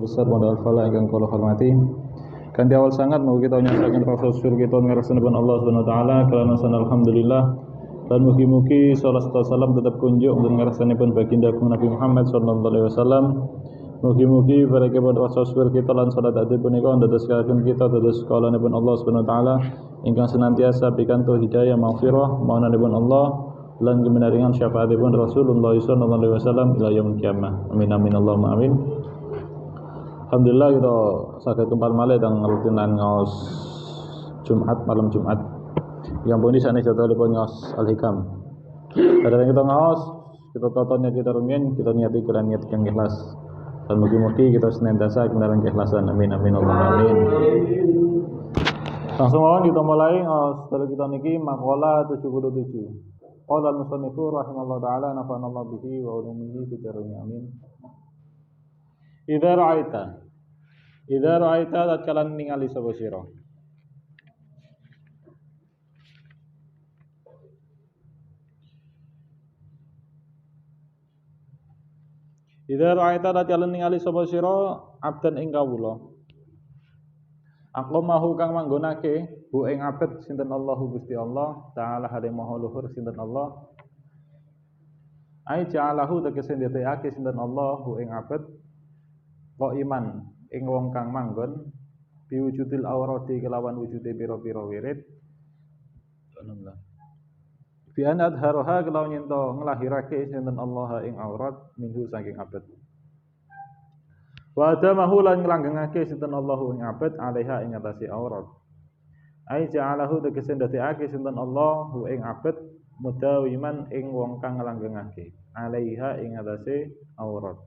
besar modal fala ingkang kula hormati. Kanthi awal sangat mau kita nyatakan rasa syukur kita ngarasanipun Allah Subhanahu wa taala karena alhamdulillah dan mugi-mugi salawat salam tetap kunjuk dan ngarasanipun baginda Nabi Muhammad sallallahu alaihi wasallam. Mugi-mugi bareke rasa syukur kita lan salat adzim punika dados kagem kita dados kaulanipun Allah Subhanahu wa taala ingkang senantiasa pikantuk hidayah maghfirah maunanipun Allah lan kebenaran syafaatipun Rasulullah sallallahu alaihi wasallam ila yaumil qiyamah. Amin amin Allahumma amin. Alhamdulillah kita saged kempal malih teng rutinan ngaos Jumat malam Jumat. Yang pun sanes jadwalipun ngaos Al-Hikam. Kadang kita ngaos, kita totonnya kita rumiyin, kita niati kira niat yang ikhlas. Dan mugi-mugi kita senantiasa kebenaran keikhlasan. Amin amin Allahumma amin. Langsung mawon kita mulai ngaos kita niki maqala 77. Qala al-musannifu rahimallahu taala nafa'anallahu bihi wa ulumihi fid dharain amin. Idza ra'aita tatkala ningali sapa sira. Idza ra'aita tatkala ningali sapa sira abdan ing kawula. Aqamahu kang manggonake hu ing abet sinten Allahu Gusti Allah taala hale maha luhur sinten Allah. Ai ja'alahu tegese ndadekake sinten Allah hu ing abet kok iman ing wong kang manggon biwujudil awradi kelawan wujude pira-pira wirid. Subhanallah. Bi an adharaha kelawan yento nglahirake sinten Allah ing aurat minhu saking abet. Wa adamahu lan nglanggengake sinten Allahu ing abet alaiha ing atase aurat. Ai ja'alahu tegese ndadekake sinten Allahu ing abet mudawiman ing wong kang nglanggengake alaiha ing atase aurat.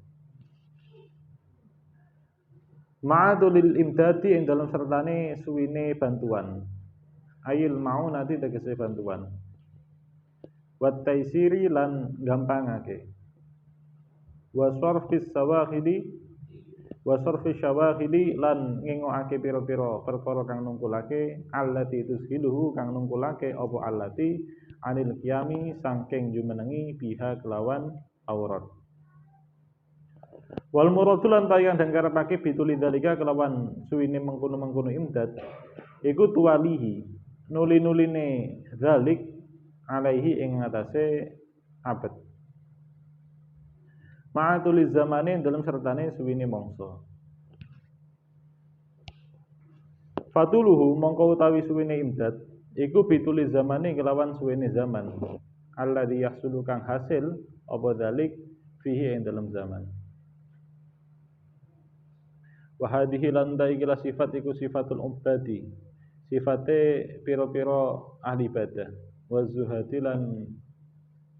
Ma'adulil imdadi ing dalam sertane suwine bantuan. Ayil maunati tegese bantuan. Wat taisiri lan gampangake. Wa sarfis sawakhili wa sarfi syawaghili lan ngengokake pira-pira perkara kang nungkulake allati tushiluhu kang nungkulake apa allati anil qiyami saking jumenengi biha kelawan aurat. Wal muradu lan tayang dan karepake bituli dalika kelawan suwine mengkono-mengkono imdad iku tuwalihi nuli-nuline zalik alaihi ing atase abad. Ma'atuliz zamane dalam sertane suwine mangsa. Fatuluhu mongko utawi suwine imdad iku bituliz zamane kelawan suwine zaman. Alladzi yahsulu kang hasil apa dzalik fihi ing dalam zaman. Wa hadhihi lan ikilah sifat iku sifatul ubadi. Sifate pira-pira ahli ibadah. Wa zuhadi lan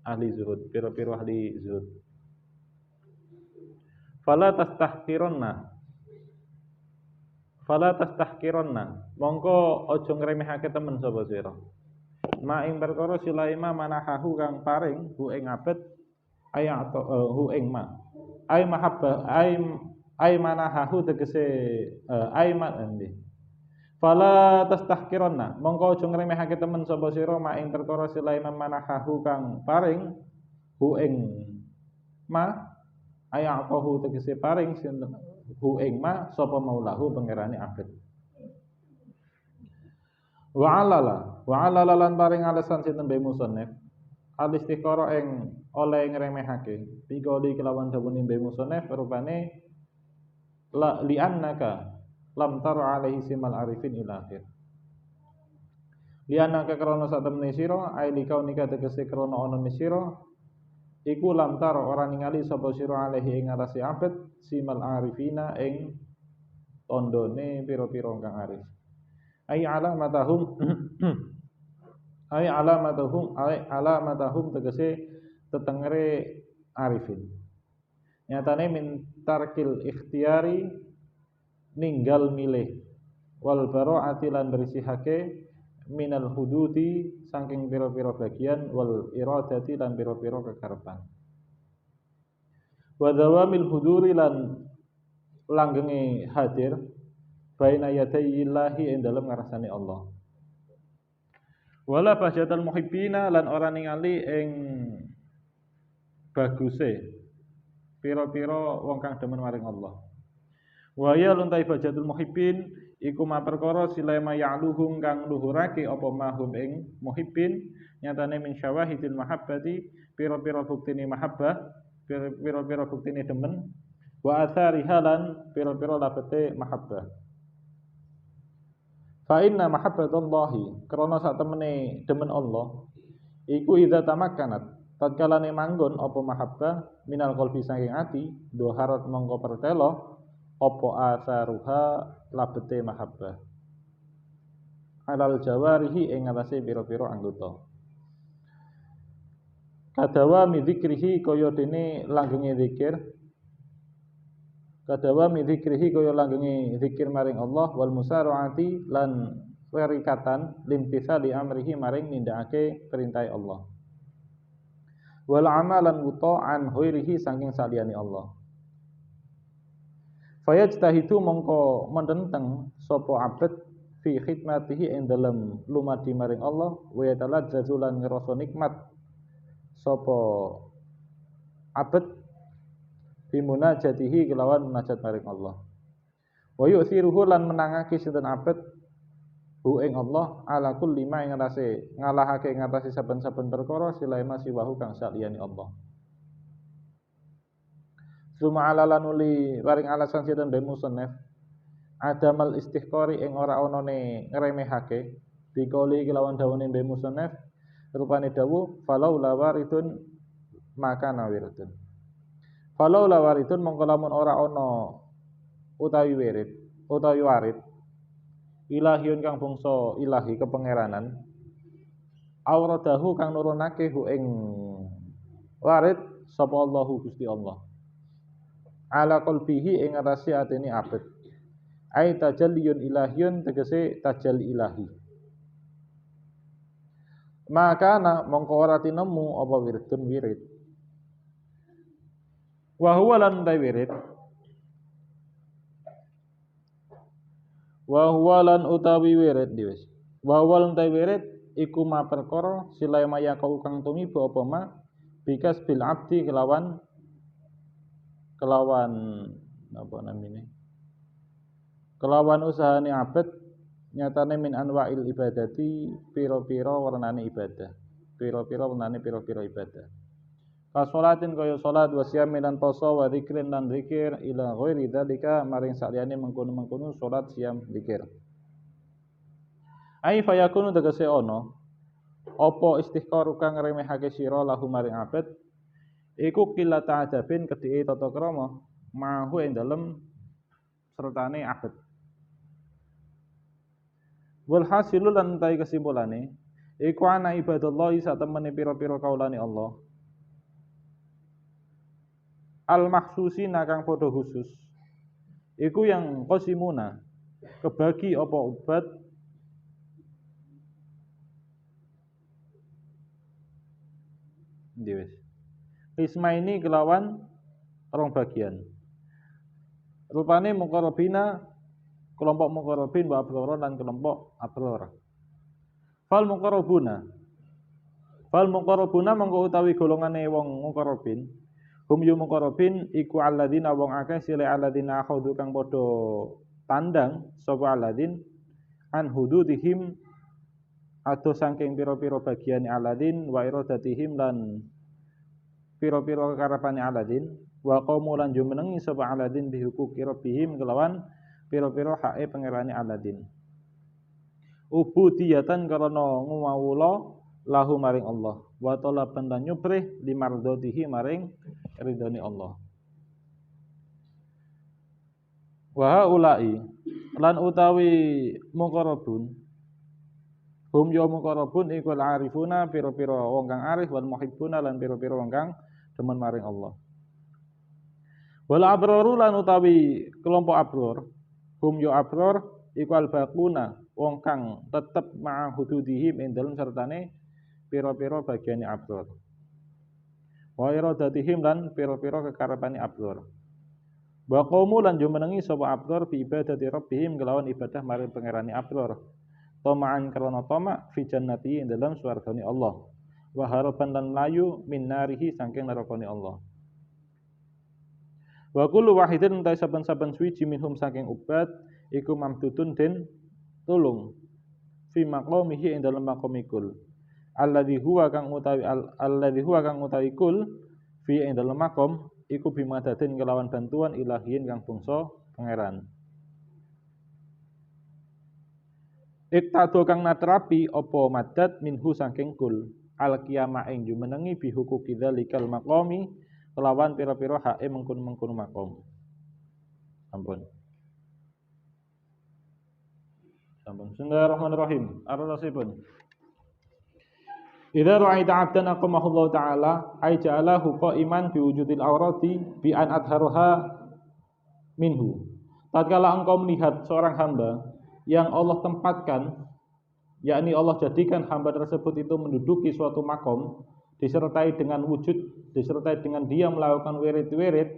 ahli zuhud, pira-pira ahli zuhud. Fala tastahkironna mongko aja ngremehake temen sapa sira ma ing perkara silaima manahahu kang paring hu ing abet aya atau hu ing ma ai mahabbah ai manahahu tegese ai mandi fala tastahkironna mongko aja ngremehake temen sapa sira ma ing perkara silaima manahahu kang paring hu ing ma aya atahu tegese paring sinten hu ing ma sapa maulahu pangerane abet. Wa alala lan paring alasan sinten bae musannif al istiqara ing oleh ngremehake bigoli kelawan dawuhing bae musannif rupane la li annaka lam tara alaihi simal arifin ila akhir. Li annaka krana satemene sira ai likaunika tegese krana ana sira iku lantar orang ningali sapa sira alaihi ing atase abet simal arifina ing tandane pira-pira kang arif. Ai alamatahum tegese tetengere arifin. Nyatane min tarkil ikhtiyari ninggal milih wal bara'ati lan bersihake minal hududi saking pira-pira bagian wal iradati lan pira-pira kekarepan. Wa dawamil huduri lan langgenge hadir baina yadayillahi ing dalem ngarsane Allah. Wala bahjatal muhibbina lan ora ningali ing baguse pira-pira wong kang demen maring Allah. Wa ya luntai bajatul muhibbin iku ma perkara silema ya'luhum kang luhurake apa mahum ing muhibbin nyatane min syawahidil mahabbati pira-pira buktine mahabbah pira-pira buktine demen wa athariha lan pira-pira labete mahabbah. Fa inna mahabbatallahi krana sak temene demen Allah iku idza tamakkanat tatkalane manggon apa mahabbah minal qalbi saking ati doharat mongko pertelo apa asaruha labete mahabbah alal jawarihi ing atase pira-pira anggota kadawa mi dzikrihi kaya dene langgenge zikir kadawa mi dzikrihi kaya langgenge zikir maring Allah wal musaraati lan werikatan limtisali amrihi maring nindakake perintah Allah wal amalan wuta an ghairihi saking saliyane Allah. Fayajtahidu mongko mendenteng sapa abet fi khidmatihi ing dalem lumadi maring Allah wa yatalazzazu lan ngrasa nikmat sapa abet fi munajatihi kelawan munajat maring Allah. Wa yu'thiruhu lan menangake sinten abet hu ing Allah ala kulli ma ing atase ngalahake ing atase saben-saben perkara silae masih wahu kang saliyane Allah. Suma alalan uli waring alasan sinten den musannaf adamal istihqari ing ora onone ngremehake dikoli kelawan dawuhe den musannaf rupane dawuh falau lawaridun maka nawiridun falau lawaridun mongko lamun ora ana utawi wirid utawi warid ilahiyun kang bangsa ilahi kepangeranan auradahu kang nurunake hu ing warid sapa Allahu Gusti Allah ala qalbihi ing atase atine abet ai tajalliyun ilahiyun tegese tajalli ilahi maka mongko ora tinemu apa wiridun wirid wa huwa lan wirid wa huwa lan utawi wirid wis wa huwa lan wirid iku ma perkara silae maya kang tumiba apa ma bikas bil abdi kelawan apa namanya kelawan usahane abad nyatane min anwa'il ibadati pira-pira warnane ibadah pira-pira warnane pira-pira ibadah ka salatin kaya salat wa siyam lan poso wa zikrin lan zikir ila ghairi dzalika maring saliyane mengkono-mengkono salat siyam zikir ai fayakunu tegese ono apa istihqaru kang ngremehake sira lahu maring abad iku qillata adabin kedhike tata krama mahu ing dalem sertane abad wal hasilu lan tai kesimpulane iku ana ibadallah satemene pira-pira kaulane Allah al mahsusina kang padha khusus iku yang qasimuna kebagi apa ubat wis isma ini kelawan rong bagian rupane muqarrabina kelompok muqarrabin wa abror dan kelompok abror fal muqarrabuna mongko utawi golongane wong muqarrabin hum yu muqarrabin iku alladzina wong akeh sile alladzina akhudhu kang padha tandang sapa alladzin an hududihim adoh saking pira-pira bagiane alladzin wa iradatihim lan pira-pira karepane alladzin wa qaumu lan jumenengi sapa alladzin bihuquqi rabbihim kelawan pira-pira hake pangerane alladzin ubudiyatan karena ngawula lahu maring Allah wa talaban lan nyubrih limardatihi maring ridhone Allah wa ulai lan utawi muqarrabun hum ya muqarrabun iku arifuna pira-pira wong kang arif wal muhibbuna lan pira-pira wong kang demen maring Allah wal abraru lan utawi kelompok abror hum ya abror iku al baquna wong kang tetep ma'a hududihim ing dalem sertane pira-pira bagiane abror wa iradatihim lan pira-pira kekarepane abror wa qaumu lan jumenengi sapa abror bi ibadati rabbihim kelawan ibadah maring pangerane abror tama'an karena tamak fi jannati ing dalam swargane Allah wa harapan lan layu min narihi saking nerakane Allah Wa kullu wahidin ta saben-saben suwiji minhum saking ubad iku mamdudun den tulung fi maqamihi ing dalem maqam ikul. Alladzi huwa kang utawi kul fi ing dalem maqam iku bimadadin kelawan bantuan ilahiyin kang bangsa pangeran. Iktado kang natrapi apa madad minhu saking kul al qiyamah ing jumenengi bihuku kidzalikal maqami kelawan pira-pira hake mengkon-mengkon maqam. Ampun. Bismillahirrahmanirrahim. Ar-Rasibun. Idza ra'aita 'abdan aqamahu Allah Ta'ala ay ja'alahu qa'iman bi wujudil awrati bi an adharuha minhu. Tatkala engkau melihat seorang hamba yang Allah tempatkan, yakni Allah jadikan hamba tersebut itu menduduki suatu makom, disertai dengan wujud, disertai dengan dia melakukan wirid-wirid,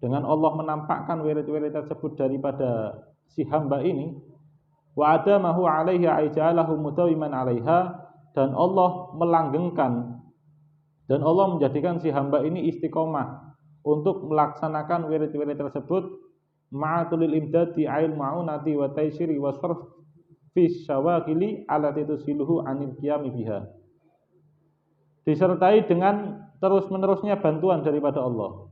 dengan Allah menampakkan wirid-wirid tersebut daripada si hamba ini, wa adamahu 'alaiha ay ja'alahu mutawiman 'alaiha, dan Allah melanggengkan dan Allah menjadikan si hamba ini istiqomah untuk melaksanakan wirid-wirid tersebut ma'atulil imdadi ail ma'unati wa taisiri wa sarf fi syawagili alati tusiluhu anil qiyami biha, disertai dengan terus-menerusnya bantuan daripada Allah,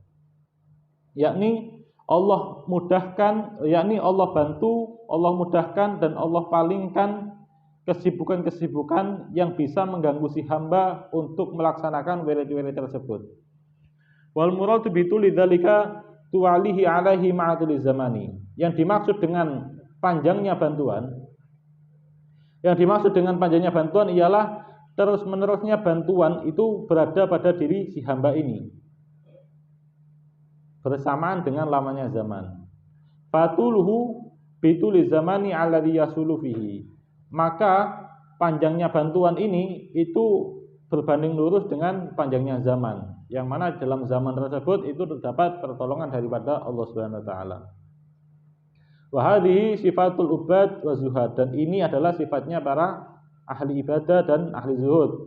yakni Allah mudahkan, yakni Allah bantu, Allah mudahkan dan Allah palingkan kesibukan-kesibukan yang bisa mengganggu si hamba untuk melaksanakan wirid-wirid tersebut. Wal muradu bituli dzalika tuwalihi alaihi ma'atuli zamani. Yang dimaksud dengan panjangnya bantuan, ialah terus-menerusnya bantuan itu berada pada diri si hamba ini bersamaan dengan lamanya zaman. Fatuluhu bituli zamani alladhi yasulu fihi. Maka panjangnya bantuan ini itu berbanding lurus dengan panjangnya zaman, yang mana dalam zaman tersebut itu terdapat pertolongan daripada Allah Subhanahu wa taala. Wa hadhihi sifatul ubad wa zuhad, dan ini adalah sifatnya para ahli ibadah dan ahli zuhud.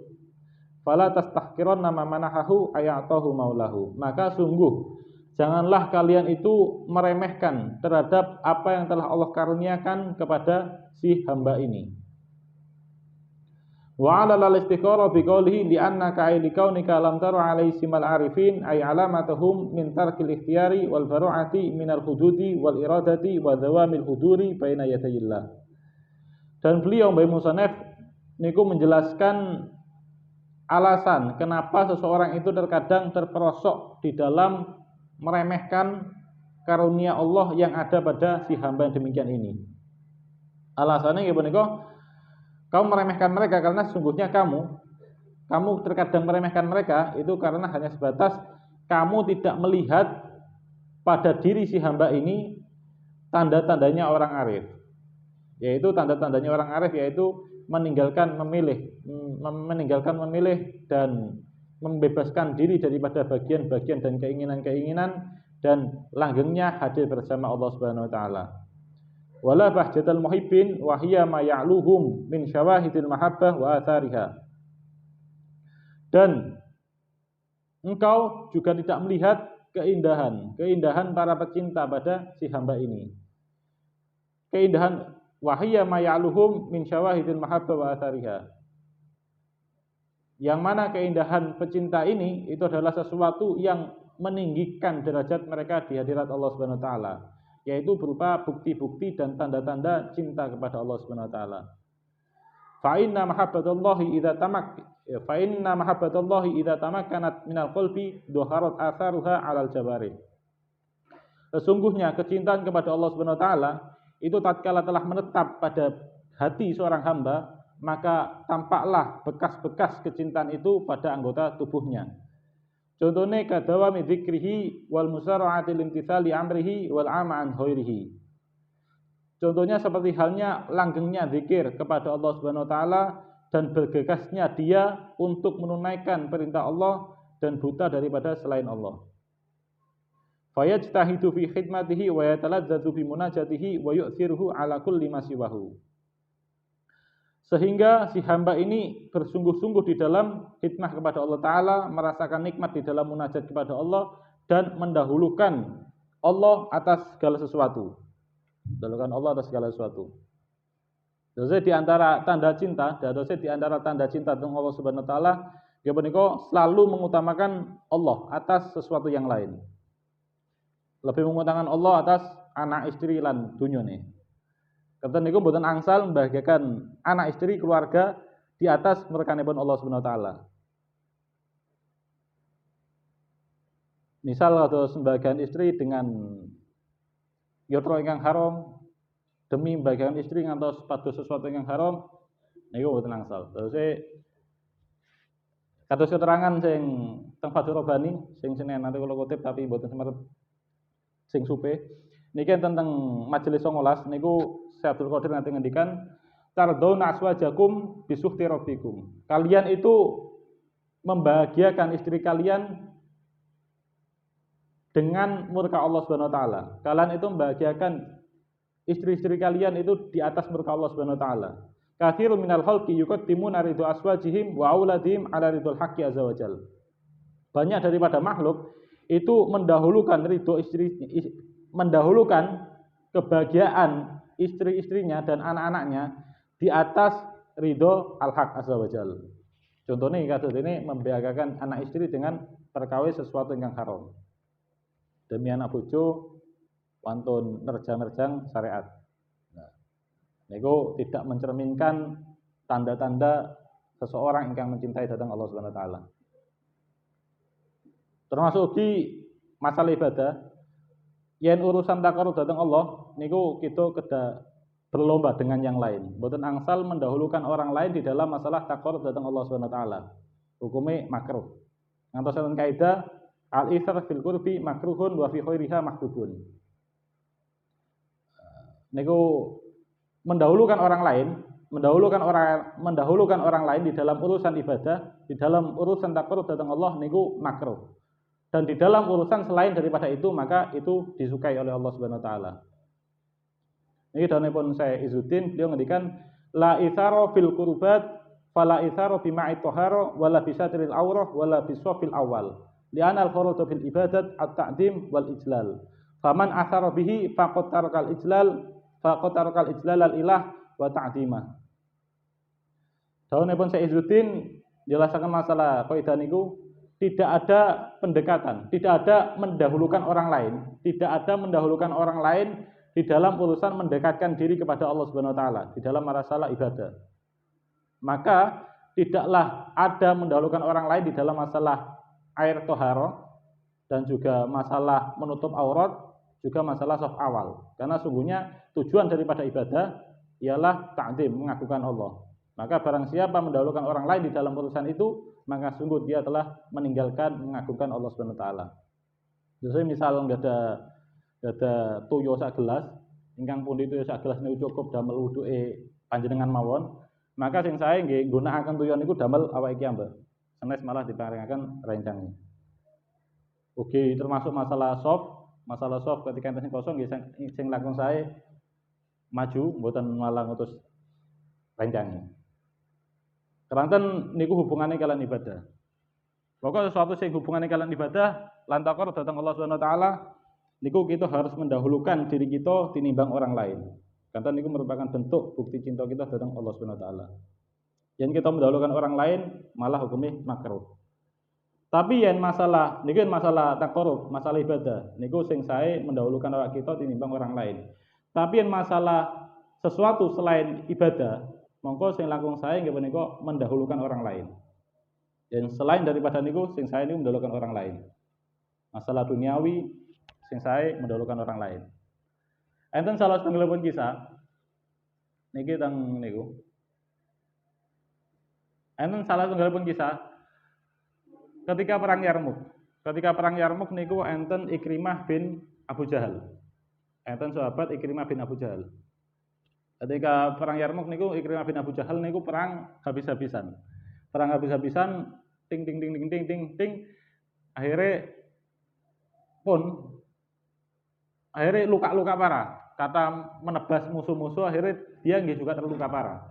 Fala tastahqiranna ma manahahu ayatahu maulahu. Maka sungguh janganlah kalian itu meremehkan terhadap apa yang telah Allah karuniakan kepada si hamba ini. Wa 'ala al-istiqara bi qawlihi li annaka ay li kaunika lam tara 'alaihi simal arifin ay alamatuhum min tarkil ikhtiyari wal baru'ati minal hududi wal iradati wa dawamil huduri baina yadayillah. Dan beliau Mbah Musannaf niku menjelaskan alasan kenapa seseorang itu terkadang terperosok di dalam meremehkan karunia Allah yang ada pada si hamba yang demikian ini. Alasannya ya punika, kamu meremehkan mereka karena sesungguhnya kamu terkadang meremehkan mereka itu karena hanya sebatas kamu tidak melihat pada diri si hamba ini tanda-tandanya orang arif. Yaitu tanda-tandanya orang arif yaitu meninggalkan memilih dan membebaskan diri daripada bagian-bagian dan keinginan-keinginan dan langgengnya hadir bersama Allah Subhanahu wa taala. Wala bahjatal muhibbin wa hiya ma ya'luhum min syawahidil mahabbah wa athariha. Dan engkau juga tidak melihat keindahan para pecinta pada si hamba ini. Keindahan wa hiya ma ya'luhum min syawahidil mahabbah wa athariha. Yang mana keindahan pecinta ini itu adalah sesuatu yang meninggikan derajat mereka di hadirat Allah Subhanahu wa taala, yaitu berupa bukti-bukti dan tanda-tanda cinta kepada Allah Subhanahu wa taala. Fa inna mahabbatallahi idza tamakkanat minal qalbi dhaharat atharuha 'alal jawarih. Sesungguhnya kecintaan kepada Allah Subhanahu wa taala itu tatkala telah menetap pada hati seorang hamba, maka tampaklah bekas-bekas kecintaan itu pada anggota tubuhnya. Contohnya kadawami dzikrihi wal musara'ati limtithali amrihi wal 'ama an ghairihi. Contohnya seperti halnya langgengnya zikir kepada Allah Subhanahu wa taala dan bergegasnya dia untuk menunaikan perintah Allah dan buta daripada selain Allah. Fayajtahidu fi khidmatihi wa yataladzadzu bi munajatihi wa yu'thiruhu ala kulli ma siwahu. Sehingga si hamba ini bersungguh-sungguh di dalam khidmah kepada Allah Ta'ala, merasakan nikmat di dalam munajat kepada Allah, dan mendahulukan Allah atas segala sesuatu. Mendahulukan Allah atas segala sesuatu. Jadi di antara tanda cinta, di antara tanda cinta dengan Allah Subhanahu wa taala, ya punika selalu mengutamakan Allah atas sesuatu yang lain. Lebih mengutamakan Allah atas anak istri lan dunyane. Keten niku mboten angsal membahagiakan anak istri keluarga di atas merkanipun Allah Subhanahu wa taala. Misal kados sebagian istri dengan yatra ingkang haram demi membahagiakan istri ngantos pados sesuatu ingkang haram niku mboten angsal. Terus kados keterangan sing teng Fathur Rabbani sing Senin nanti kula kutip tapi mboten semerep sing supe. Niki tentang majelis 19 niku Syekh Abdul Qadir nanti ngendikan tardawna aswajakum bisuhti rabbikum. Kalian itu membahagiakan istri kalian dengan murka Allah Subhanahu wa taala. Kalian itu membahagiakan istri-istri kalian itu di atas murka Allah Subhanahu wa taala. Katsirun minal khalqi yuqaddimuna ridho aswajihim wa auladihim ala ridhol haqqi azza wajal. Banyak daripada makhluk itu mendahulukan kebahagiaan istri-istrinya dan anak-anaknya di atas ridho al-haq azza wajal. Contohnya kados ini membahagiakan anak istri dengan perkawis sesuatu yang haram. Demi anak bojo wantun nerjang-nerjang syariat. Nah, niku tidak mencerminkan tanda-tanda seseorang yang mencintai datang Allah Subhanahu wa taala. Termasuk di masalah ibadah, yen urusan takarub datang Allah, niku kita kedah berlomba dengan yang lain. Mboten angsal mendahulukan orang lain di dalam masalah takarub datang Allah Subhanahu wa taala. Hukumnya makruh. Ngantos enten kaidah al-itsar fil qurbi makruhun wa fi khairiha mahbubun. Niku mendahulukan orang lain di dalam urusan ibadah, di dalam urusan takarub datang Allah niku makruh. Dan di dalam urusan selain daripada itu maka itu disukai oleh Allah Subhanahu wa taala. Ini dawuhipun Syekh Izzuddin, beliau ngendikan la itsara fil qurbat fala itsara bi ma'i thahara wala bi satril aurah wala bi shafil awal. Li'anna al-fardhu fil ibadat at-ta'dim wal ijlal. Faman athara bihi faqad tarakal ijlal al-ilah wa ta'dimah. Dawuhipun Syekh Izzuddin jelaskan masalah kaidah niku tidak ada pendekatan, tidak ada mendahulukan orang lain di dalam urusan mendekatkan diri kepada Allah Subhanahu wa taala di dalam masalah ibadah. Maka tidaklah ada mendahulukan orang lain di dalam masalah air toharo dan juga masalah menutup aurat, juga masalah shaf awal. Karena sungguhnya tujuan daripada ibadah ialah ta'zim, mengagungkan Allah. Maka barang siapa mendahulukan orang lain di dalam urusan itu, maka sungguh dia telah meninggalkan mengagungkan Allah Subhanahu wa taala. Jadi misal enggak ada toyo sak gelas, ingkang pundi toyo sak gelas niku cukup damel wuduke panjenengan mawon, maka sing sae nggih nggunakaken toyo niku damel awake iki ambek. Sanes malah diparingaken rencang. Oke, termasuk masalah soft ketika enten kosong nggih sing langkung sae maju mboten malah ngutus rencang. Keranten niku hubungannya kalian ibadah. Pokoknya sesuatu sing hubungannya kalian ibadah, lantakor datang Allah Subhanahu wa taala, niku kita harus mendahulukan diri kita tinimbang orang lain. Karena niku merupakan bentuk bukti cinta kita datang Allah Subhanahu wa taala. Yang kita mendahulukan orang lain malah hukumnya makruh. Tapi yang masalah takarub, masalah ibadah, niku sing sae mendahulukan awak kita tinimbang orang lain. Tapi yang masalah sesuatu selain ibadah, mongko sing langkung sae nggih menika mendahulukan orang lain. Dan selain daripada niku sing sae niku mendahulukan orang lain. Masalah duniawi sing sae mendahulukan orang lain. Enten salah setunggalipun kisah niki teng niku. Enten salah setunggalipun kisah ketika perang Yarmuk. Ketika perang Yarmuk niku enten Ikrimah bin Abu Jahal. Enten sahabat Ikrimah bin Abu Jahal. Ketika perang Yarmuk niku Ikrimah bin Abu Jahal niku perang habis-habisan. Perang habis-habisan ting akhirnya luka-luka parah. Kata menebas musuh-musuh akhirnya dia nggih juga terluka parah.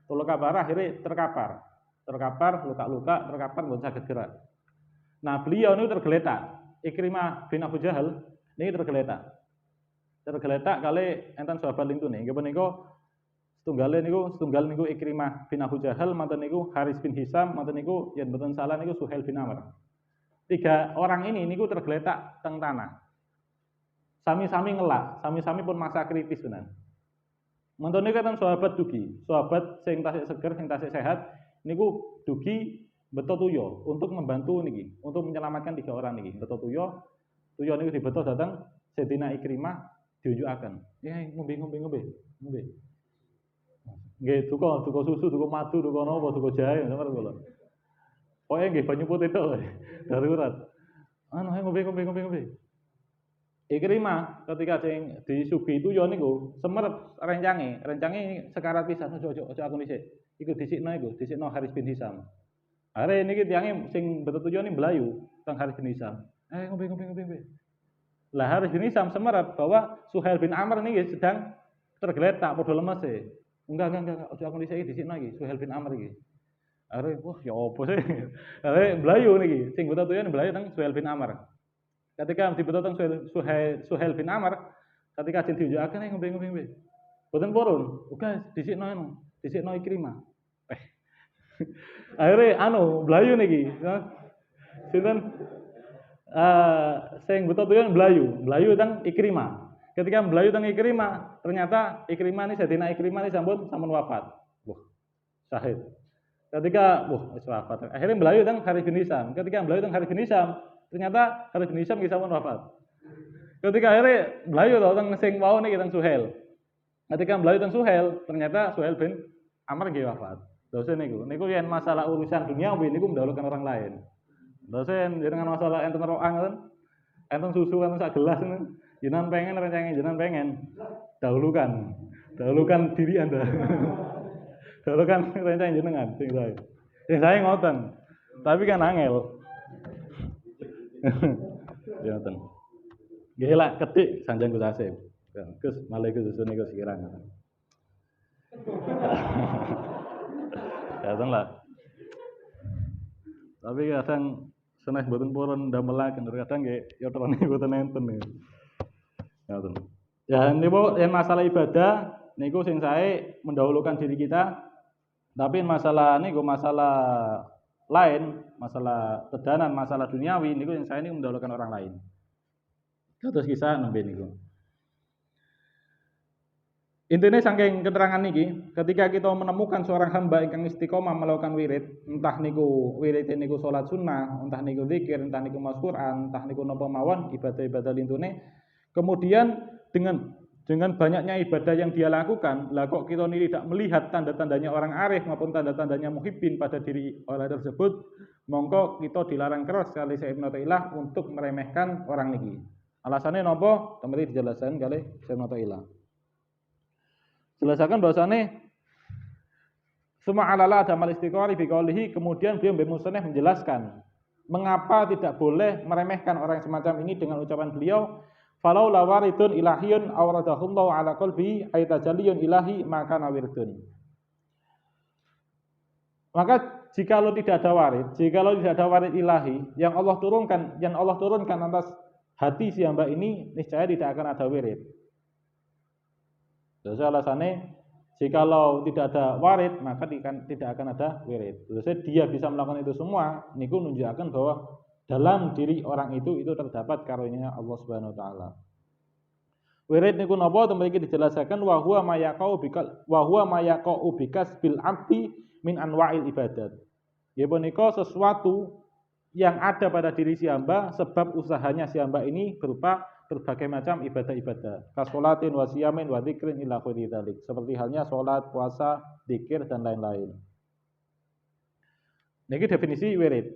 Terluka parah akhirnya terkapar, luka-luka, terkapar nggak saged gerak. Nah, beliau niku tergeletak. Ikrimah bin Abu Jahal niki tergeletak. Tergeletak kali enten sahabat lintune. Nggih menika setunggal niku Ikrimah bin Abu Jahal, manten niku Haris bin Hisam, manten niku yen mboten salah niku Suhail bin Amr. 3 orang ini niku tergeletak teng tanah. Sami-sami ngelak, sami-sami pun masa kritis tenan. Manten niku enten sahabat dugi, sahabat sing tasik seger, sing tasik sehat niku dugi beto tuyo untuk membantu niki, untuk menyelamatkan 3 orang niki. Beto tuyo niku dibeto datang Sayyidina Ikrimah diunjukaken. Ya ngombe. Nggih, duka susu, duka madu, duka napa, duka jahe, sampeyan kula. Pokoke nggih banyu putih tok darurat. Ayo ngombe. Ikrimah ketika sing disugi tuyo niku semerep rencange sekarat pisan, ojo aku dhisik. Iku dhisikno Haris bin Hisam. Are niki tiyange sing beto tuyo ni mlayu teng Haris bin Hisam. Ngombe. Lah Haris bin Hisam semerap bahwa Suhail bin Amr niki sedang tergeletak padha lemes e. Enggak, ojo aku dhisikno iki Suhail bin Amr iki. Are wah ya opo sih. Are mlayu niki sing beto tuyo mlayu teng Suhail bin Amr. Ketika dibeto teng Suhail bin Amr, ketika diunjukaken ngombe. Boten purun. Uga dhisikno Ikrimah. Akhirnya mlayu niki. Sinten sing beto tuyon mlayu teng Ikrimah. Ketika mlayu teng Ikrimah, ternyata Ikrimah ini Sayyidina Ikrimah ini sampun wafat. Wah, syahid. Ketika wis wafat. Akhirnya mlayu teng Haris bin Hisam. Ketika mlayu teng Haris bin Hisam, ternyata Haris bin Hisam sampun wafat. Ketika akhirnya mlayu teng sing wau niki teng Suhail. Ketika mlayu teng Suhail, ternyata Suhail bin Amr nggih wafat. Dosen niku yen masalah urusan dunia niku mendahulukan orang lain. Dosen jenengan masalah enten roang enten susu enten sak gelas jenengan pengen rencenge jenengan pengen dahulukan diri Anda. Dahulukan rencenge jenengan sing saya ngoten. Tapi kan angel. Ya ngoten. Nggih lah ketik sanjang Gus Hasim. Gus malah Gus susu niku sekirang. Kadang lah. Tapi kadang seneh mboten purun ndamelaken, kadang nggih ya terane mboten enten niku. Ngoten. Ya niku yen masalah ibadah niku sing sae mendahulukan diri kita. Tapi masalah niku masalah lain, masalah tedanan, masalah duniawi niku sing sae niku mendahulukan orang lain. Kados kisah nembe niku. Intinya saking keterangan niki, ketika kita menemukan seorang hamba ingkang istiqomah melakukan wirid, entah niku wirid niku salat sunnah, entah niku zikir, entah niku maos Quran, entah niku napa mawon ibadah-ibadah lintune, kemudian dengan banyaknya ibadah yang dia lakukan, lah kok kita ini tidak melihat tanda-tandanya orang arif maupun tanda-tandanya muhibbin pada diri orang tersebut, mongko kita dilarang keras kali Syekh Ibnu Athaillah untuk meremehkan orang niki. Alasannya napa? Temene dijelaskan kali Syekh Ibnu Athaillah. Jelaskan bahwasane semua alala adamal istiqori biqaulihi, kemudian beliau musannaf menjelaskan mengapa tidak boleh meremehkan orang semacam ini dengan ucapan beliau falau lawaridun ilahiyun awradahullahu ala qalbi aitajalliyun ilahi maka nawirdun. Maka jikalau tidak ada warid ilahi yang Allah turunkan atas hati si hamba ini, niscaya tidak akan ada wirid. Jadi alasannya jikalau tidak ada warid maka tidak akan ada wirid. Jadi dia bisa melakukan itu semua, niku menunjukkan bahwa dalam diri orang itu terdapat karunia Allah Subhanahu wa taala. Wirid niku napa temriki dijelaskan wa huwa mayaqau bikas bil abdi min anwa'il ibadat. Ya punika sesuatu yang ada pada diri si hamba sebab usahanya si hamba ini berupa berbagai macam ibadah-ibadah, kasolatin, wasiyamin, wadikrin, ila khairi dzalik. Seperti halnya salat, puasa, zikir dan lain-lain. Niki definisi wirid.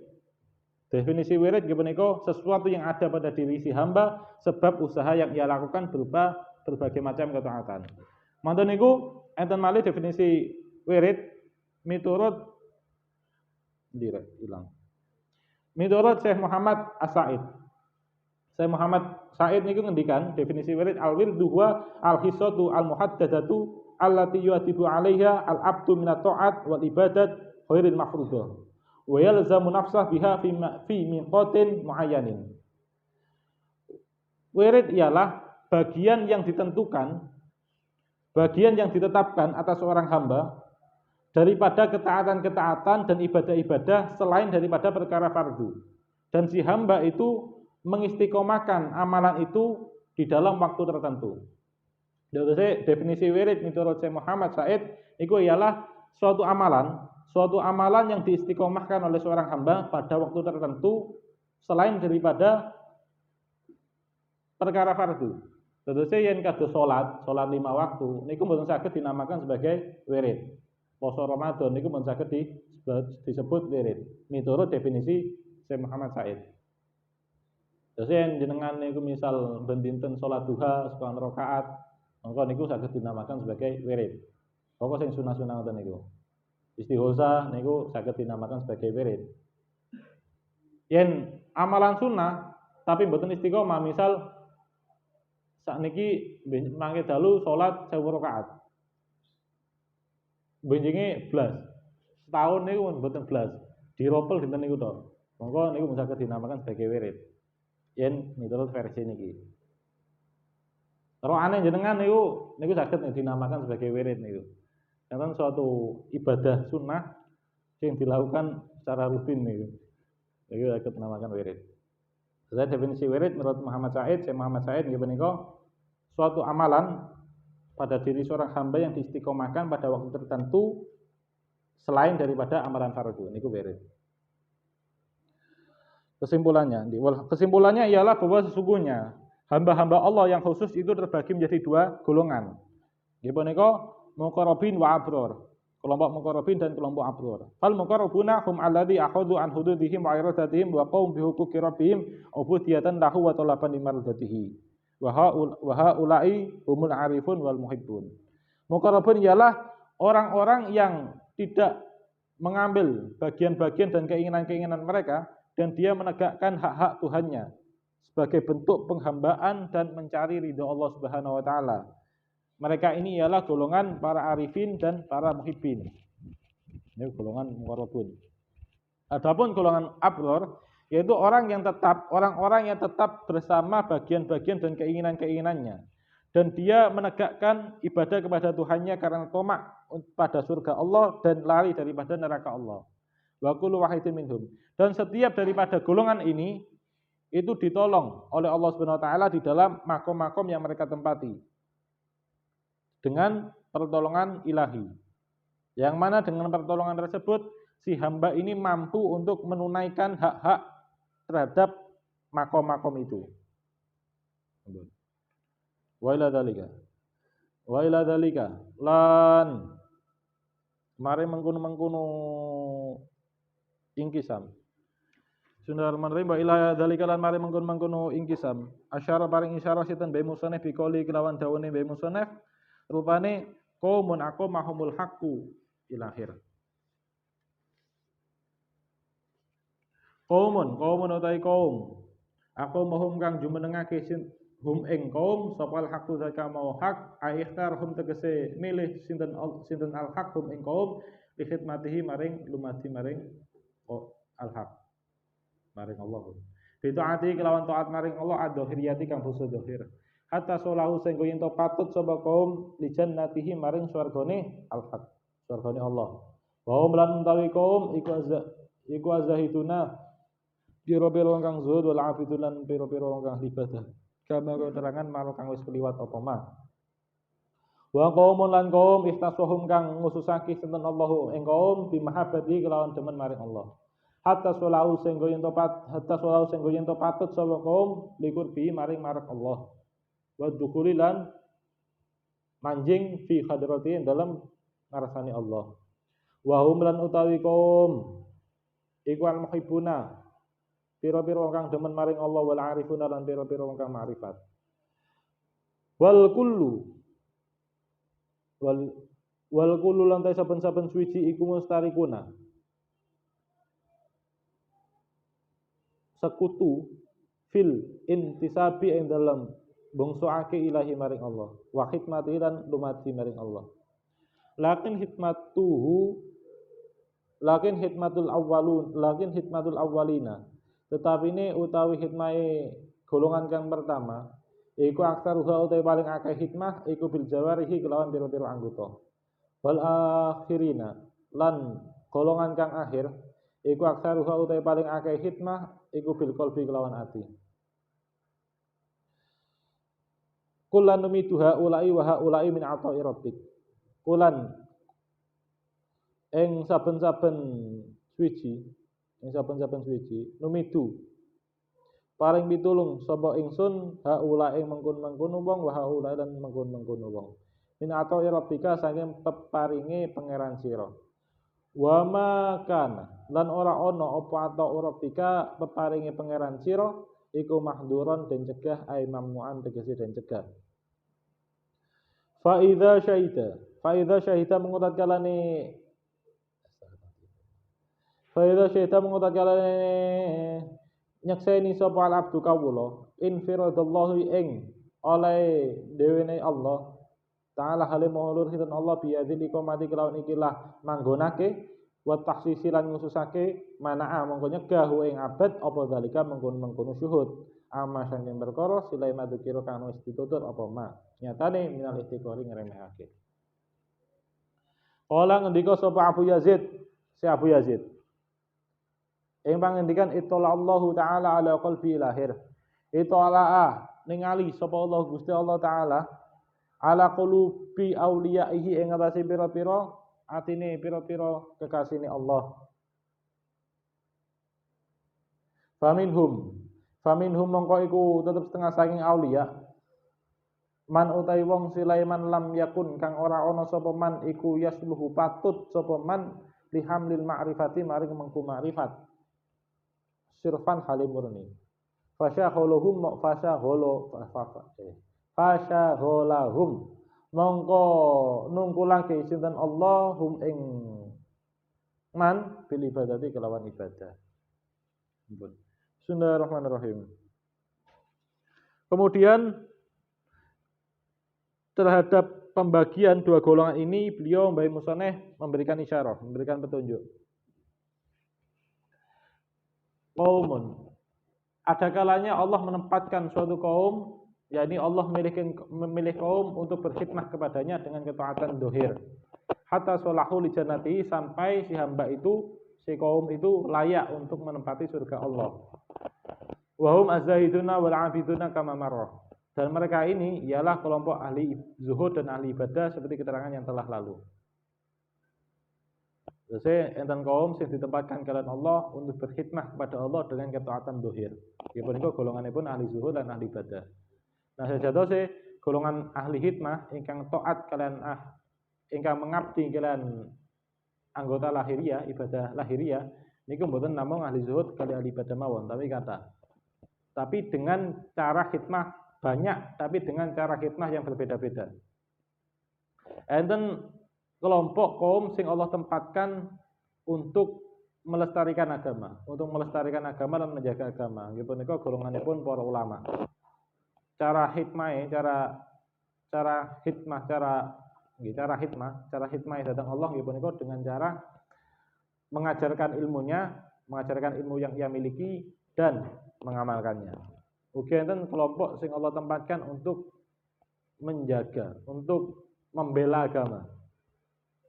Definisi wirid punika sesuatu yang ada pada diri si hamba sebab usaha yang ia lakukan berupa berbagai macam ketaatan. Mantun niku enten malih definisi wirid miturut miturut Syekh Muhammad As-Sa'id. Syekh Muhammad Sa'id niku ngendikan definisi wirid al-wirdu huwa al-hissatu al-muhaddadatu allati yu'tibu 'alaiha al-'abdu min at-ta'at wal ibadat ghairil mafruḍah wa yalzamu nafsah biha fi miqatin muayyanin. Wirid ialah bagian yang ditentukan, bagian yang ditetapkan atas seorang hamba daripada ketaatan-ketaatan dan ibadah-ibadah selain daripada perkara fardu. Dan si hamba itu mengistiqomahkan amalan itu di dalam waktu tertentu. Jadi definisi wirid menurut Syekh Muhammad Said itu ialah suatu amalan yang diistiqomahkan oleh seorang hamba pada waktu tertentu selain daripada perkara fardu. Terus yang kados salat 5 waktu niku mboten saged dinamakan sebagai wirid. Poso Ramadan niku mboten saged disebut wirid. Miturut definisi Syekh Muhammad Said. Terus yang jenengan niku misal ben dinten salat duha sekian rakaat, maka niku saged dinamakan sebagai wirid. Pokok sing sunah-sunah ngoten niku. Istighosa niku saged dinamakan sebagai wirid. Yen amalan sunnah tapi mboten istiqomah, misal sakniki mangke dalu salat 1000 rakaat. Benjinge blas. Setahun niku mboten blas. Diropel dinten niku to. Monggo niku saged dinamakan sebagai wirid. Yen miturut versi niki. Rohane jenengan niku saged dinamakan sebagai wirid niku. Karena suatu ibadah sunnah yang dilakukan secara rutin niku. Niku saged dinamakan wirid. Jadi definisi wirid menurut Syekh Muhammad Said nggih menika suatu amalan pada diri seorang hamba yang diistiqomahkan pada waktu tertentu selain daripada amalan fardu. Niku wirid. Kesimpulannya ialah bahwa sesungguhnya hamba-hamba Allah yang khusus itu terbagi menjadi 2 golongan. Nggih menika muqarrabin wa abror. Kelompok muqarrabin dan kelompok abror. Fal muqarrabuna hum alladzi akhadhu an hududihim wa iradatihim wa qaum bi huquqi rabbihim ubudiyatan lahu wa talaban limardatihi. Wa haula'i humul arifun wal muhibbun. Muqarrabun ialah orang-orang yang tidak mengambil bagian-bagian dan keinginan-keinginan mereka dan dia menegakkan hak-hak Tuhannya sebagai bentuk penghambaan dan mencari ridha Allah Subhanahu wa taala. Mereka ini ialah golongan para arifin dan para muhibbin. Ini golongan muqarrabun. Adapun golongan abror yaitu orang-orang yang tetap bersama bagian-bagian dan keinginan-keinginannya dan dia menegakkan ibadah kepada Tuhannya karena tamak pada surga Allah dan lari daripada neraka Allah. Wa kullu wahidin minhum. Dan setiap daripada golongan ini itu ditolong oleh Allah Subhanahu wa taala di dalam makom-makom yang mereka tempati dengan pertolongan ilahi. Yang mana dengan pertolongan tersebut si hamba ini mampu untuk menunaikan hak-hak terhadap makom-makom itu. Wa ila dzalika lan mari mengkono ingkisam. Bismillahirrahmanirrahim. Wa ila dzalika lan mari mengkono ingkisam. Asyara paring isyarah sinten bae musannaf biqoli kelawan dawuhne bae musannaf rupane qaumun aqamahumul haqqu ila akhir. Qaumun utai kaum aqamahum kang jumenengake hum ing kaum sopal haqqu zaka mau hak aikhtar hum tegese milih sinten al haq hum ing kaum li khidmatihi maring lumati maring al haq maring Allah. Ditaati kelawan taat maring Allah adzahiriyati kang basa zahir. Hatta solahu sehingga yen to patut sapa kaum li jannatihi maring swargane al haq, swargane Allah. Wa lan utawi kaum iku azahiduna piro-piro kang zuhud wal afidun lan piro-piro kang ibadah. Kama keterangan marang kang wis kliwat apa mah. Wa qaumun lan qaum iftasuhum kang ngususake sinten Allahu ing kaum bi mahabbati kelawan demen maring Allah. Hatta solahu sehingga yen to patut sapa kaum likur bi maring Allah. Wa dukhuli lan manjing fi hadrati dalam ngarsane Allah. Wa hum lan utawi kaum iku al muhibbuna pira-pira kang demen maring Allah wal arifuna lan pira-pira kang ma'rifat. Wal kullu lan saben-saben suci iku mustarikuna. Sekutu fil intisabi ing dalam bangsaake ilahi maring Allah wa khidmati lan lumati maring Allah. Lakin hitmatul awwalina tetapi ini utawi hikmahe golongan kang pertama iku aksaruha utai paling akeh hikmah iku bil jawarihi kelawan pira-pira anggota. Wal akhirina lan golongan kang akhir iku aksaruha utai paling akeh hikmah iku bil qalbi kelawan ati. Kulan numitu haula'i wa haula'i min ata'i rabbik. Kulan ing saben-saben swiji numitu paring pitulung sapa ingsun haula'i mengkon-mengkon wong wa haula'i lan mengkon-mengkon wong. Min ata'i rabbika saking peparinge pangeran sira. Wa ma kana lan ora ana apa ata'u rabbika peparinge pangeran sira iku mahduron den cegah ai mamnuan tegese den cegah. Fa idza syahida mengutat kalane nyekseni sapa al abdu kawula infiradallahu ing oleh dewene Allah taala halim maulur hitan Allah biyadzil iqamati kelawan ikilah manggonake wa tahsisi lan ngususake manaa mongko nyegah ing abad apa zalika mengkon syuhud ama sanging perkara silai madukira kang wis ditutur apa ma nyatane minal istiqori ngremehake. Kala ngendika sapa Abu Yazid ing pangendikan ittala Allahu taala ala qalbi lahir ittala ningali sapa Allah Gusti Allah taala ala qulubi auliyaihi ing atase pira-pira atine pira-pira kekasihane Allah. Faminhum mongko iku tetep setengah saking aulia. Man utai wong Sulaiman lam yakun kang ora ana sapa man iku yasluhu patut sapa man lihamlil ma'rifati maring mengku ma'rifat. Sirfan halim murni. Fasyagholahum mongko nungkulake sinten Allah hum ing man bil ibadati kelawan ibadah. Bismillahirrahmanirrahim. Kemudian terhadap pembagian dua golongan ini beliau Mbah Musoneh memberikan isyarah, memberikan petunjuk. Qaumun, ada kalanya Allah menempatkan suatu kaum, yakni Allah memilih kaum untuk berkhidmah kepadanya dengan ketaatan dohir. Hatta solahu li jannati, sampai si hamba itu, si kaum itu layak untuk menempati surga Allah. Wahum az-zahiduna wal 'abiduna kama marrah. Dan mereka ini ialah kelompok ahli zuhud dan ahli ibadah seperti keterangan yang telah lalu. Jadi enten kaum sing ditempatkan kalian Allah untuk berkhidmah kepada Allah dengan ketaatan dohir. Ya punika golonganipun ahli zuhud dan ahli ibadah. Nah sejatose golongan ahli hikmah ingkang taat kalian ingkang mengabdi kalian anggota lahiriah, ibadah lahiriah niku mboten namung ahli zuhud kali ahli ibadah mawon, tapi dengan cara hikmah banyak, tapi dengan cara hikmah yang berbeda-beda. Enten kelompok kaum sing Allah tempatkan untuk melestarikan agama, dan menjaga agama. Nggih punika golonganipun para ulama. Cara hikmah datang Allah nggih punika dengan cara mengajarkan ilmu yang ia miliki dan mengamalkannya. Ugi enten kelompok sing Allah tempatkan untuk menjaga, untuk membela agama.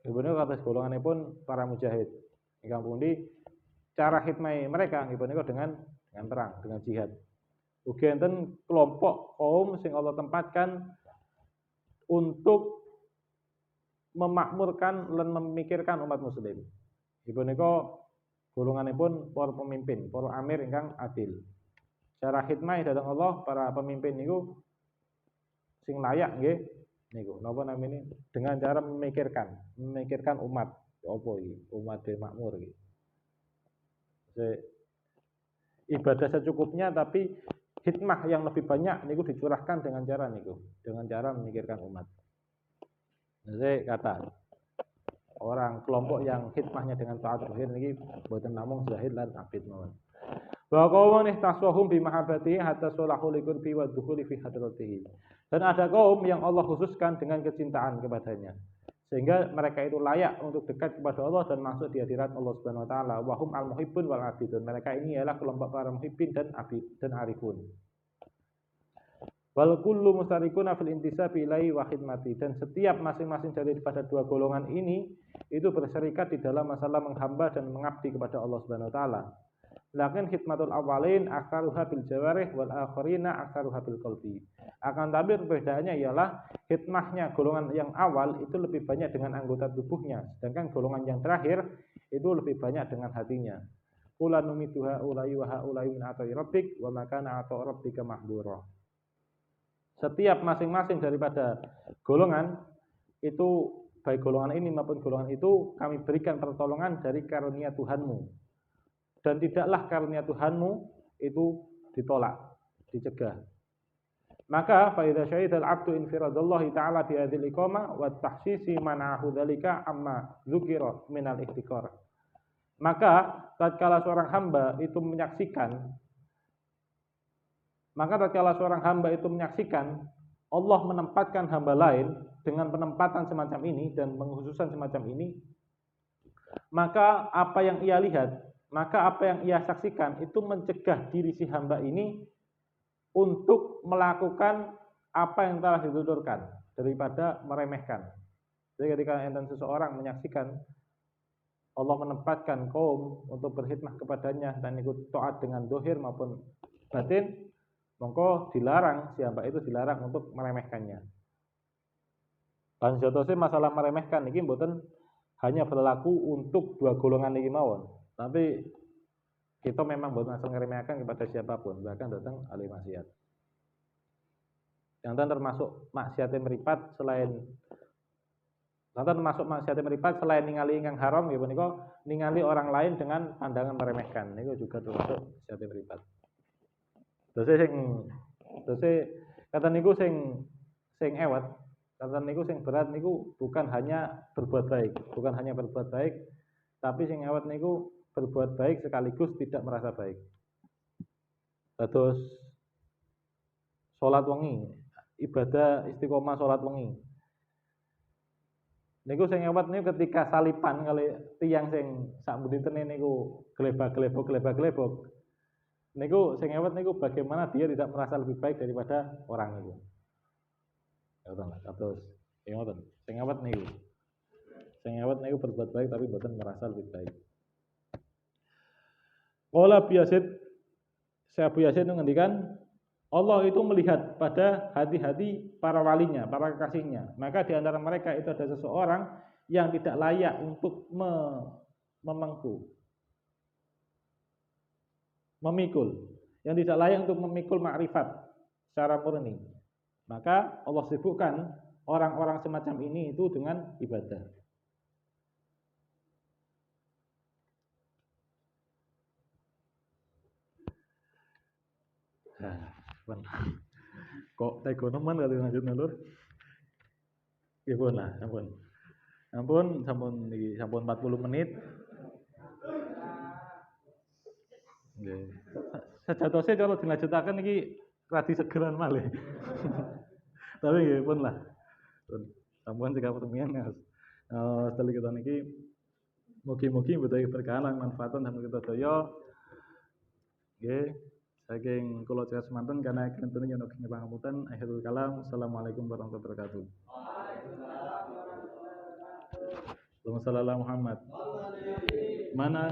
Ibunya kata golonganipun para mujahid. Ingkang pundi cara hikmah mereka nggih punika dengan perang, dengan jihad. Ugi enten kelompok kaum sing Allah tempatkan untuk memakmurkan dan memikirkan umat muslim. Ibu niko golonganipun para pemimpin, para amir ingkang adil. Cara hikmah datang Allah para pemimpin niku sing layak nggih niku napa namine dengan cara memikirkan umat apa iki umat makmur iki. Ibadah secukupnya tapi hikmah yang lebih banyak niku dicurahkan dengan cara memikirkan umat. Jadi kata orang kelompok yang hikmahnya dengan taat zahir niki boten namung zahid lan abid mawon. Wa qaumun ihtasahum bi mahabbati hatta salahu liqurbi wa dukhuli fi hadratihi. Dan ada kaum yang Allah khususkan dengan kecintaan kepadanya sehingga mereka itu layak untuk dekat kepada Allah dan masuk di hadirat Allah Subhanahu wa taala. Wa hum al-muhibbun wal abidun. Mereka ini ialah kelompok para muhibbin dan abid dan arifun. Wal kullu mustarikuna fil intisabi ilaihi wa khidmati, dan setiap masing-masing daripada dua golongan ini itu berserikat di dalam masalah menghamba dan mengabdi kepada Allah Subhanahu wa taala. Lakin khidmatul awalin aksaruha bil jawarih wal akhirina aksaruha bil qalbi. Akan tapi perbedaannya ialah khidmahnya golongan yang awal itu lebih banyak dengan anggota tubuhnya, sedangkan golongan yang terakhir itu lebih banyak dengan hatinya. Qul numiduha ulai wa haulai min ata'i rabbik wa ma kana ata'u rabbika mahdura. Setiap masing-masing daripada golongan itu, baik golongan ini maupun golongan itu, kami berikan pertolongan dari karunia Tuhanmu, dan tidaklah karunia Tuhanmu itu ditolak, dicegah. Maka fa idza syahida al-'abdu infiradallahi ta'ala bi hadzal iqamah wa tahsisi man'ahu dzalika amma dzukira minal ihtiqar. Maka tatkala seorang hamba itu menyaksikan Allah menempatkan hamba lain dengan penempatan semacam ini dan pengkhususan semacam ini, maka apa yang ia lihat, maka apa yang ia saksikan itu mencegah diri si hamba ini untuk melakukan apa yang telah dituturkan daripada meremehkan. Jadi ketika seseorang menyaksikan Allah menempatkan kaum untuk berkhidmah kepadanya dan ikut taat dengan dohir maupun batin, maka dilarang, si hamba itu dilarang untuk meremehkannya. Dan jatuhnya masalah meremehkan ini mboten hanya berlaku untuk dua golongan ini mawon, tapi kita memang mboten langsung meremehkan kepada siapapun, bahkan datang ahli maksiat. Yang termasuk maksiat meripat selain ningali ingkang haram nggih punika ningali orang lain dengan pandangan meremehkan, niku juga termasuk maksiat meripat. Kata niku sing ewet, kata niku sing berat niku bukan hanya berbuat baik, tapi sing ewet niku berbuat baik sekaligus tidak merasa baik. Terus salat wengi, ibadah istiqomah salat wengi. Niku sing ewet niku ketika salipan kali tiyang sing sak budintene niku glebak-glebok. Niku sing ewet niku bagaimana dia tidak merasa lebih baik daripada orang itu. Terus sing ewet niku berbuat baik tapi mboten merasa lebih baik. Qala Abu Yazid ngendikan, Allah itu melihat pada hati-hati para walinya, para kekasihnya. Maka di antara mereka itu ada seseorang yang tidak layak untuk memikul, yang tidak layak untuk memikul makrifat secara murni. Maka Allah sibukkan orang-orang semacam ini itu dengan ibadah. Kok tegoneman kali lanjut nalur? Nggih pun lah, sampun 40 menit. Nggih. Sejatosé kalau dilanjutaken iki radi segeran malih. Tapi nggih pun lah. Sampun 30 menit. Setelah kita niki mugi-mugi mbetahi berkahan lan manfaatan sampeyan kita daya. Nggih. Saking kula cekap semanten karena kentune yen ugi pangapunten. Akhirul kalam. Assalamualaikum warahmatullahi wabarakatuh. Waalaikumsalam. Allahumma shalli ala Muhammad. Mana